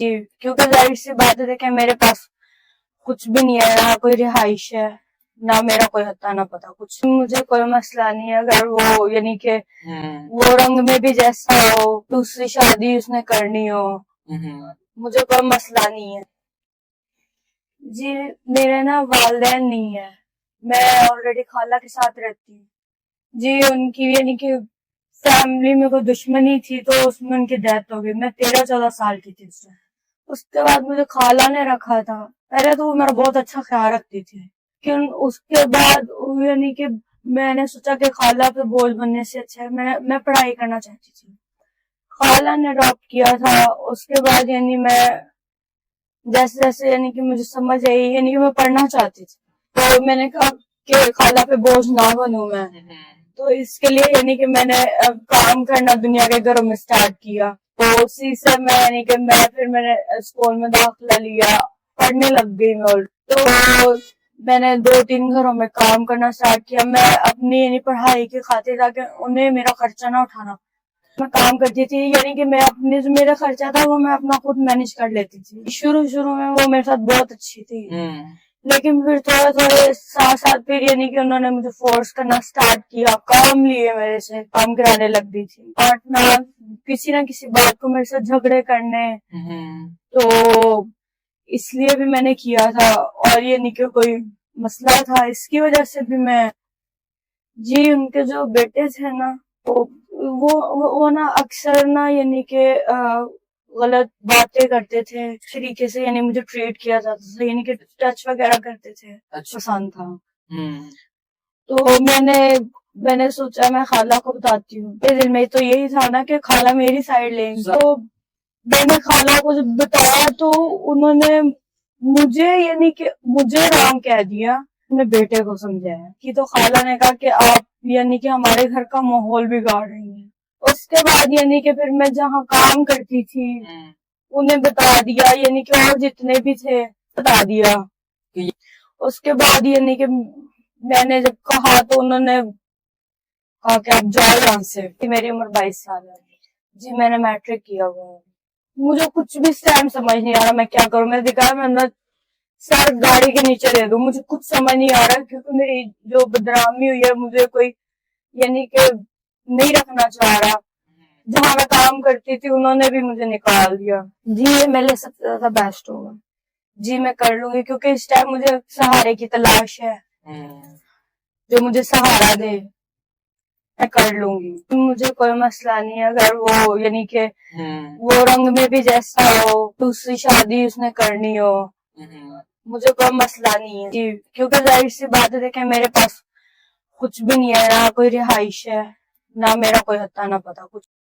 क्योंकि जाहिर सी बात है, देखें मेरे पास कुछ भी नहीं है, ना कोई रिहाइश है, ना मेरा कोई हत्ता ना पता कुछ। मुझे कोई मसला नहीं है अगर वो यानी कि वो रंग में भी जैसा हो, दूसरी शादी उसने करनी हो, मुझे कोई मसला नहीं है जी। मेरे ना वालिदैन नहीं है, मैं ऑलरेडी खाला के साथ रहती हूँ जी। उनकी यानी कि फैमिली में कोई दुश्मनी थी तो उसमें उनकी डेथ हो गई। मैं 13-14 साल की थी उसमें। उसके बाद मुझे खाला ने रखा था। पहले तो वो मेरा बहुत अच्छा ख्याल रखती थी, लेकिन उसके बाद यानी कि मैंने सोचा कि खाला पे बोझ बनने से अच्छा है मैं पढ़ाई करना चाहती थी। खाला ने ड्रॉप किया था। उसके बाद यानी मैं जैसे जैसे यानी कि मुझे समझ आई, यानी कि मैं पढ़ना चाहती थी, तो मैंने कहा कि खाला पे बोझ ना बनूं मैं। तो इसके लिए यानी कि मैंने काम करना दुनिया के घरों में स्टार्ट किया। तो उसी से मैं यानी कि मैंने स्कूल में दाखिला लिया, पढ़ने लग गई मैं। तो मैंने 2-3 घरों में काम करना स्टार्ट किया। मैं अपनी यानी पढ़ाई की खातिर, ताकि उन्हें मेरा खर्चा ना उठाना, मैं काम करती थी। यानी कि मैं अपने जो मेरा खर्चा था वो मैं अपना खुद मैनेज कर लेती थी। शुरू में वो मेरे साथ बहुत अच्छी थी, लेकिन फिर थोड़ा थोड़े साथ साथ फिर यानी कि उन्होंने मुझे फोर्स करना स्टार्ट किया। काम लिए मेरे से, काम कराने लग गई थी, और ना किसी ना किसी बात को मेरे साथ झगड़े करने। तो इसलिए भी मैंने किया था, और ये नहीं कि कोई मसला था इसकी वजह से भी मैं जी। उनके जो बेटे थे ना, वो ना अक्सर ना यानी कि गलत बातें करते थे, तरीके से यानी मुझे ट्रीट किया जाता था, यानी कि टच वगैरह करते थे। अच्छा, पसंद था। तो मैंने सोचा मैं खाला को बताती हूँ। मेरे दिल में तो यही था ना कि खाला मेरी साइड लेंगी। तो मैंने खाला को जब बताया तो उन्होंने मुझे यानी कि मुझे रॉन्ग कह दिया, अपने बेटे को समझाया कि तो खाला ने कहा कि आप यानी कि हमारे घर का माहौल बिगाड़ रही हैं। उसके बाद यानी कि फिर मैं जहाँ काम करती थी उन्हें बता दिया, यानी कि और जितने भी थे बता दिया। उसके बाद यानी कि मैंने जब कहा तो उन्होंने कहा कि आप जाओ यहाँ से। मेरी उम्र 22 साल है जी, मैंने मैट्रिक किया हुआ है। मुझे कुछ भी टाइम समझ नहीं आ रहा मैं क्या करूं। मैं दिखाया मैं सर गाड़ी के नीचे दे दूं, मुझे कुछ समझ नहीं आ रहा, क्योंकि मेरी जो बदनामी हुई है मुझे कोई यानी कि नहीं रखना चाह रहा। जहाँ मैं काम करती थी उन्होंने भी मुझे निकाल दिया जी। ये मेरे लिए सबसे ज्यादा बेस्ट होगा जी। मैं कर लूंगी, क्योंकि इस टाइम मुझे सहारे की तलाश है, जो मुझे सहारा दे। मैं कर लूंगी, मुझे कोई मसला नहीं है अगर वो यानी कि वो रंग में भी जैसा हो, दूसरी शादी उसने करनी हो, मुझे कोई मसला नहीं है जी। क्योंकि जाहिर सी बात है, देखें मेरे पास कुछ भी नहीं है, ना कोई रिहाइश है, ना मेरा कोई हत्ता ना पता कुछ।